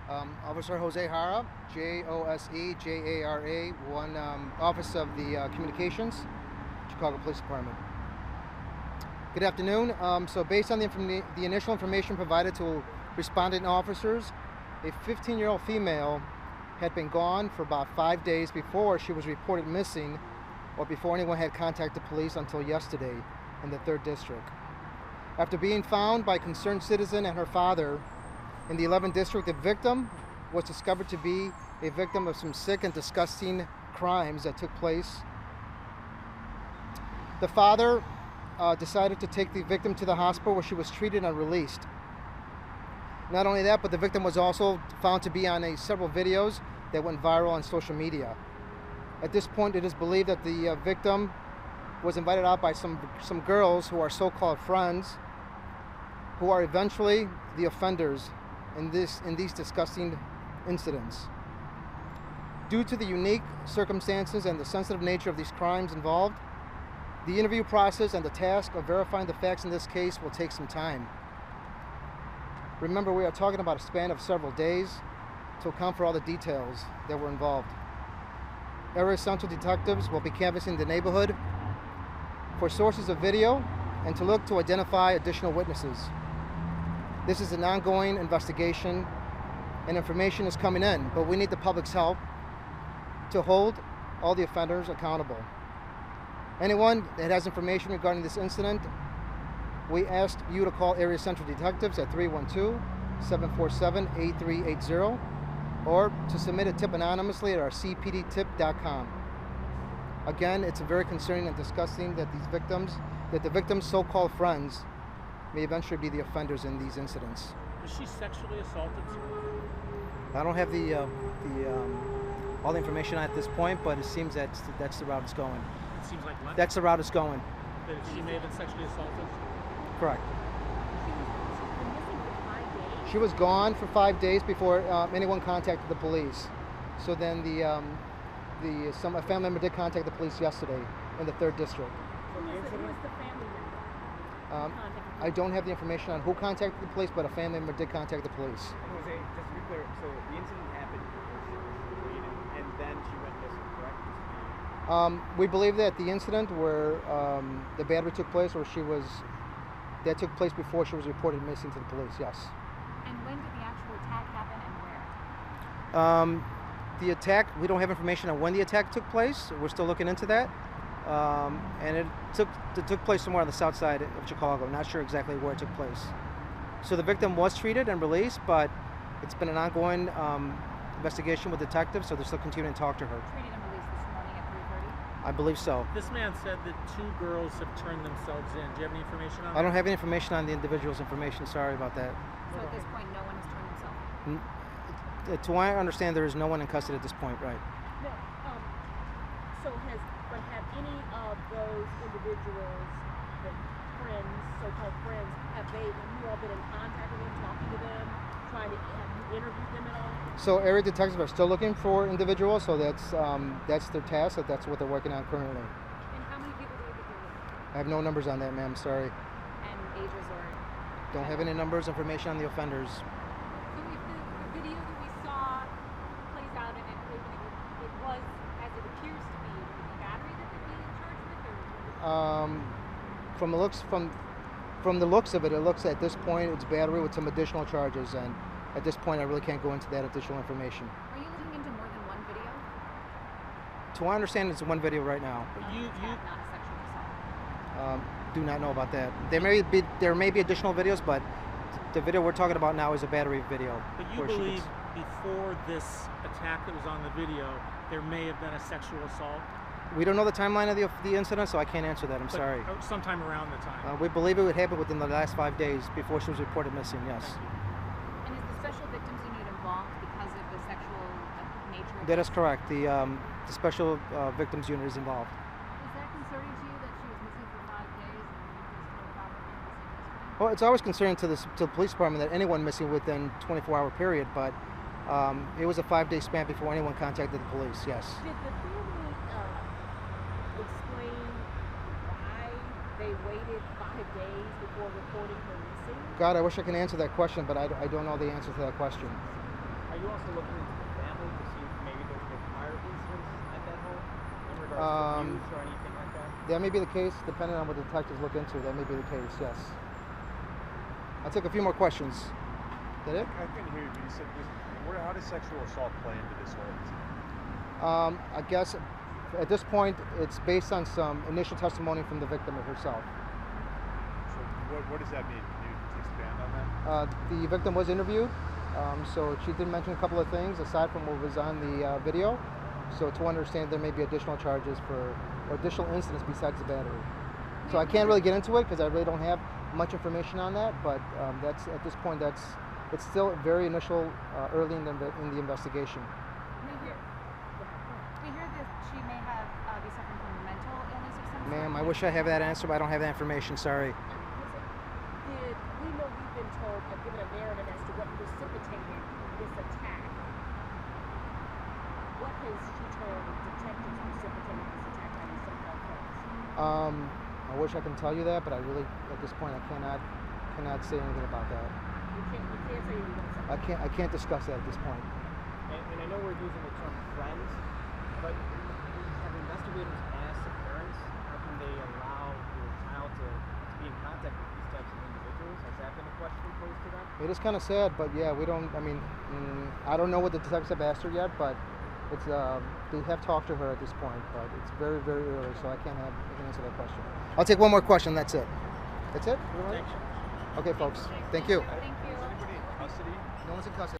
Officer Jose Jara, Josejara, one Office of the Communications, Chicago Police Department. Good afternoon. So based on the initial information provided to responding officers, a 15-year-old female had been gone for about 5 days before she was reported missing, or before anyone had contacted police until yesterday in the 3rd District. After being found by a concerned citizen and her father in the 11th District, the victim was discovered to be a victim of some sick and disgusting crimes that took place. The father decided to take the victim to the hospital where she was treated and released. Not only that, but the victim was also found to be on several videos that went viral on social media. At this point, it is believed that the victim was invited out by some girls who are so-called friends, who are eventually the offenders in these disgusting incidents. Due to the unique circumstances and the sensitive nature of these crimes involved, the interview process and the task of verifying the facts in this case will take some time. Remember, we are talking about a span of several days to account for all the details that were involved. Area Central detectives will be canvassing the neighborhood for sources of video and to look to identify additional witnesses. This is an ongoing investigation and information is coming in, but we need the public's help to hold all the offenders accountable. Anyone that has information regarding this incident, we ask you to call Area Central Detectives at 312-747-8380 or to submit a tip anonymously at our cpdtip.com. Again, it's very concerning and disgusting that the victims' so-called friends may eventually be the offenders in these incidents. Was she sexually assaulted? I don't have all the information at this point, but it seems that's the route it's going. It seems like what? That's the route it's going. That she may have been sexually assaulted? Correct. She was gone for 5 days before anyone contacted the police. So then a family member did contact the police yesterday in the 3rd District. Who was the family member? I don't have the information on who contacted the police, but a family member did contact the police. Jose, just to be clear, so the incident happened before she was deleted, and then she went missing, correct? We believe that the incident where the battery took place, that took place before she was reported missing to the police, yes. And when did the actual attack happen and where? The attack, we don't have information on when the attack took place. We're still looking into that. And it took place somewhere on the south side of Chicago. Not sure exactly where it took place. So the victim was treated and released, but it's been an ongoing investigation with detectives, so they're still continuing to talk to her. Treated and released this morning at 3:30? I believe so. This man said that 2 girls have turned themselves in. Do you have any information on that? I don't have any information on the individual's information. Sorry about that. So at this point, no one has turned himself in? To what I understand, there is no one in custody at this point, right? No, have any of those individuals, the friends, so-called friends, have you all been in contact with them, talking to them, have you interviewed them at all? So area detectives are still looking for individuals, so that's their task, that's what they're working on currently. And how many people were there? I have no numbers on that, ma'am, sorry. And ages or? Don't have any numbers, information on the offenders. So if the video that we saw plays out and it was as it appears to be, would it be battery that they're being charged with, or? From the looks of it, it looks at this point it's battery with some additional charges, and at this point I really can't go into that additional information. Are you looking into more than one video? To what I understand, it's one video right now. But Not a sexual assault. Do not know about that. There may be additional videos, but the video we're talking about now is a battery video. But you believe before this attack that was on the video, there may have been a sexual assault? We don't know the timeline of the incident, so I can't answer that. I'm sorry. Sometime around the time. We believe it would happen within the last 5 days before she was reported missing, yes. And is the Special Victims Unit involved because of the sexual nature of That is correct. The Special Victims Unit is involved. Is that concerning to you that she was missing for 5 days and you just heard about her being missing yesterday? Well, it's always concerning to the police department that anyone missing within 24-hour period, but it was a 5-day span before anyone contacted the police, yes. Did the family explain why they waited 5 days before reporting her missing? God, I wish I could answer that question, but I don't know the answer to that question. Are Are you also looking into the family to see if maybe there's been prior incidents at that home in regards to abuse or anything like that? That may be the case, depending on what the detectives look into. That may be the case, yes. I'll take a few more questions. Is that it? I couldn't hear you, but you said how does sexual assault play into this whole incident? I guess at this point, it's based on some initial testimony from the victim herself. So what does that mean? Can you expand on that? The victim was interviewed, so she did mention a couple of things aside from what was on the video. So to understand there may be additional charges for or additional incidents besides the battery. So I can't really get into it because I really don't have much information on that. But that's at this point it's still very initial, early in the investigation. We hear that she may have be suffering from mental illness or something. Ma'am, I wish I have that answer, but I don't have that information. Sorry. Did we know we've been told, given a narrative as to what precipitated this attack? What has she told detectives precipitated this attack on these so-called friends? I wish I can tell you that, but I really, at this point, I cannot say anything about that. You can't say you don't say. I can't discuss that at this point. And I know we're using the term friends, but have investigators asked the parents how can they allow their child to be in contact with these types of individuals? Has that been a question posed to them? It is kind of sad, but yeah, we don't. I mean, I don't know what the detectives have asked her yet, but it's they have talked to her at this point, but it's very, very early, so I can't answer that question. I'll take one more question. That's it. That's it. Thanks. Okay, folks. Thank you. Thank you. Is anybody in custody? No one's in custody.